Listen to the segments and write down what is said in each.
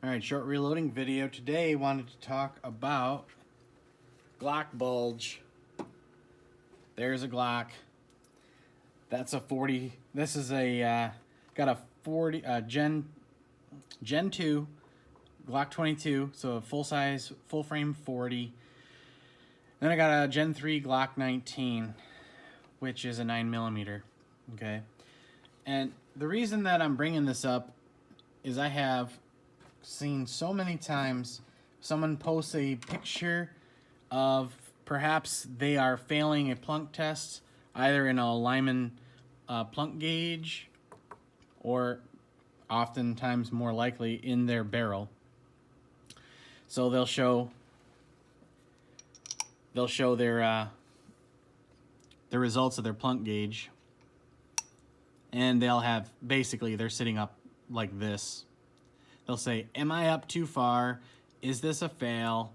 Alright, short reloading video. Today wanted to talk about Glock bulge. There's a Glock. That's a 40. This is a got a 40 Gen 2 Glock 22, so a full size, full frame 40. Then I got a Gen 3 Glock 19, which is a 9mm. Okay, and the reason that I'm bringing this up is I have seen so many times someone posts a picture of perhaps they are failing a plunk test, either in a Lyman plunk gauge or oftentimes more likely in their barrel. So they'll show their the results of their plunk gauge, and they'll have, basically they're sitting up like this. They'll say, am I up too far? Is this a fail?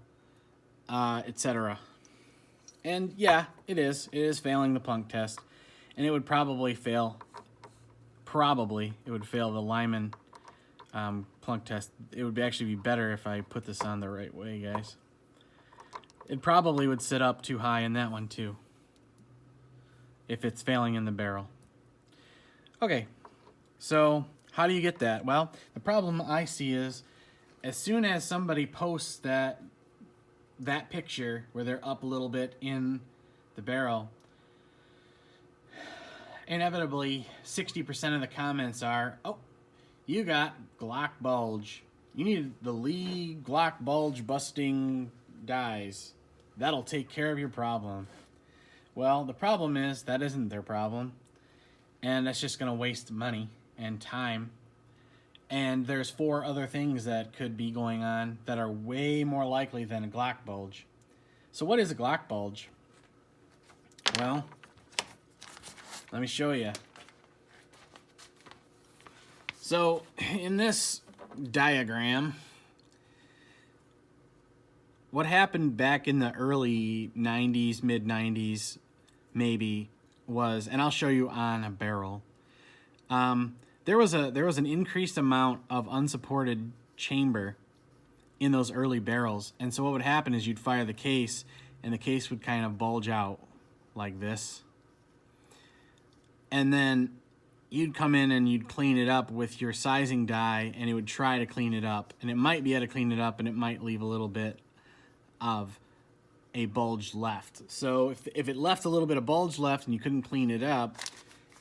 Etc. And yeah, it is. It is failing the plunk test. And it would probably fail. It would fail the Lyman plunk test. It would actually be better if I put this on the right way, guys. It probably would sit up too high in that one too, if it's failing in the barrel. Okay, so how do you get that? Well, the problem I see is as soon as somebody posts that picture where they're up a little bit in the barrel, inevitably 60% of the comments are, oh, you got Glock bulge. You need the Lee Glock bulge busting dies. That'll take care of your problem. Well, the problem is that isn't their problem, and that's just going to waste money and time. And there's 4 other things that could be going on that are way more likely than a Glock bulge. So what is a Glock bulge? Well, let me show you. So in this diagram, what happened back in the early 90s, mid 90s maybe, was, and I'll show you on a barrel, there was an increased amount of unsupported chamber in those early barrels. And so what would happen is you'd fire the case, and the case would kind of bulge out like this. And then you'd come in and you'd clean it up with your sizing die, and it would try to clean it up. And it might be able to clean it up, and it might leave a little bit of a bulge left. So if it left a little bit of bulge left and you couldn't clean it up,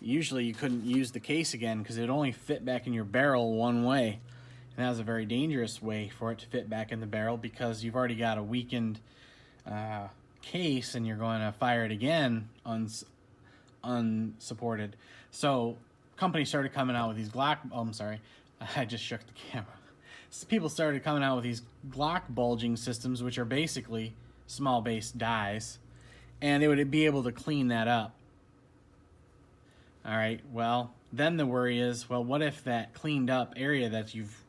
usually you couldn't use the case again because it only fit back in your barrel one way. And that was a very dangerous way for it to fit back in the barrel, because you've already got a weakened case and you're going to fire it again unsupported. So companies started coming out with these Glock, oh, I'm sorry, I just shook the camera. So people started coming out with these Glock bulging systems, which are basically small base dies, and they would be able to clean that up. All right, well, then the worry is, well, what if that cleaned up area that you've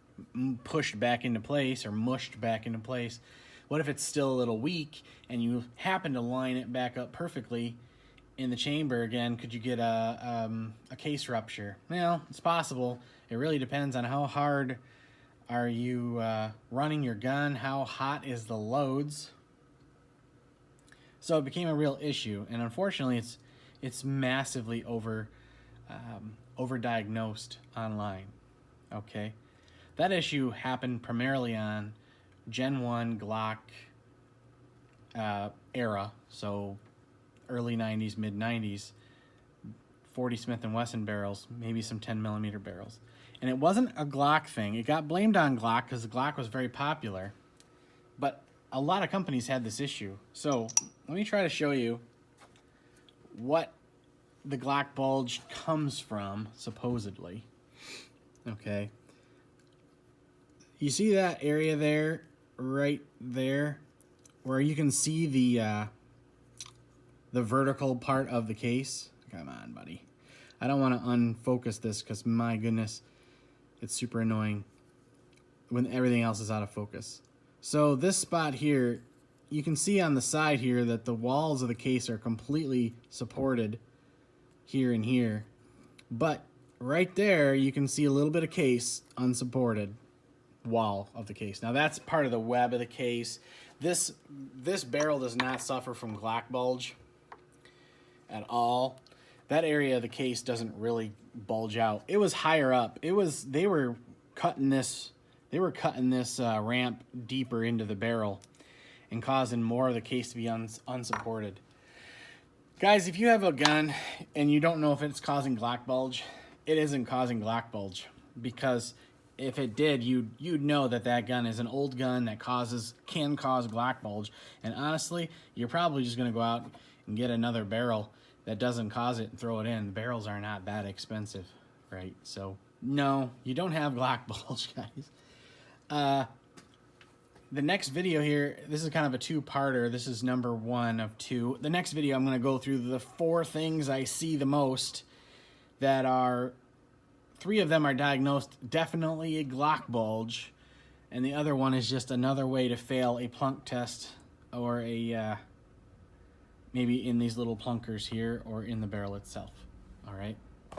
pushed back into place or mushed back into place, what if it's still a little weak and you happen to line it back up perfectly in the chamber again? Could you get a case rupture? Well, it's possible. It really depends on how hard are you running your gun, how hot is the loads. So it became a real issue, and unfortunately it's massively overdiagnosed online. Okay, that issue happened primarily on Gen 1 Glock era, so early 90s, mid 90s, 40 Smith & Wesson barrels, maybe some 10mm barrels. And it wasn't a Glock thing. It got blamed on Glock because the Glock was very popular, but a lot of companies had this issue. So let me try to show you what the Glock bulge comes from, supposedly. Okay. You see that area there, right there, where you can see the vertical part of the case? Come on, buddy. I don't want to unfocus this because, my goodness, it's super annoying when everything else is out of focus. So this spot here, you can see on the side here that the walls of the case are completely supported here and here. But right there, you can see a little bit of case unsupported. wall of the case. Now that's part of the web of the case. This barrel does not suffer from Glock bulge at all. That area of the case doesn't really bulge out. It was higher up. They were cutting this ramp deeper into the barrel and causing more of the case to be unsupported. Guys, if you have a gun and you don't know if it's causing Glock bulge, it isn't causing Glock bulge, because if it did, you'd know that gun is an old gun that can cause Glock bulge. And honestly, you're probably just going to go out and get another barrel that doesn't cause it and throw it in. The barrels are not that expensive, right? So no, you don't have Glock bulge, guys. The next video here, this is kind of a two-parter. This is number 1 of 2. The next video, I'm going to go through the 4 things I see the most that are, 3 of them are diagnosed definitely a Glock bulge, and the other one is just another way to fail a plunk test, or a maybe in these little plunkers here or in the barrel itself. All right.